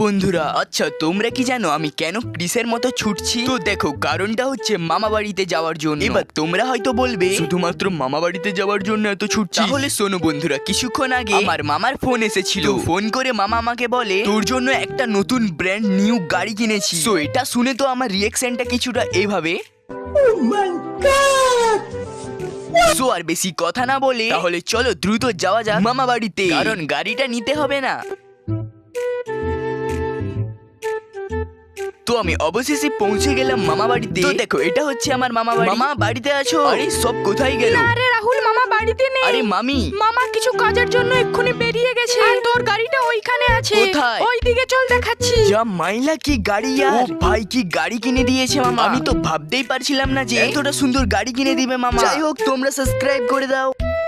বন্ধুরা, আচ্ছা তোমরা কি জানো আমি কেন ক্রিসের মতো ছুটছি? তো দেখো, কারণটা হচ্ছে মামা বাড়িতে যাওয়ার জন্য। এবার তোমরা হয়তো বলবে শুধুমাত্র মামা বাড়িতে যাওয়ার জন্য এত ছুটছি। তাহলে শোনো বন্ধুরা, কিছুক্ষণ আগে আমার মামার ফোন এসেছিল। ফোন করে মামা আমাকে বলে তোর জন্য একটা নতুন ব্র্যান্ড নিউ গাড়ি কিনেছি। তো এটা শুনে তো আমার রিঅ্যাকশনটা কিছুটা এইভাবে। সো আর বেশি কথা না বলে তাহলে চলো দ্রুত যাওয়া যাক মামা বাড়িতে, কারণ গাড়িটা নিতে হবে না। তো আমি অবশেষে পৌঁছে গেলাম মামা বাড়িতে। তো দেখো, এটা হচ্ছে আমার মামা বাড়ি। মামা বাড়িতে আছো? আরে সব কোথায় গেল? আরে রাহুল, মামা বাড়িতে নেই। আরে মামি, মামা কিছু কাজের জন্য এক্ষুনি বেরিয়ে গেছে। আর তোর গাড়িটা ওইখানে আছে। কোথায়? ওইদিকে চল, দেখাচ্ছি। যা মাইলা কি গাড়ি! ও ভাই, কি গাড়ি কিনে দিয়েছে মামা! আমি তো ভাবতেই পারছিলাম না যে এতটা সুন্দর গাড়ি কিনে দিবে মামা। যাই হোক, তোমরা সাবস্ক্রাইব করে দাও।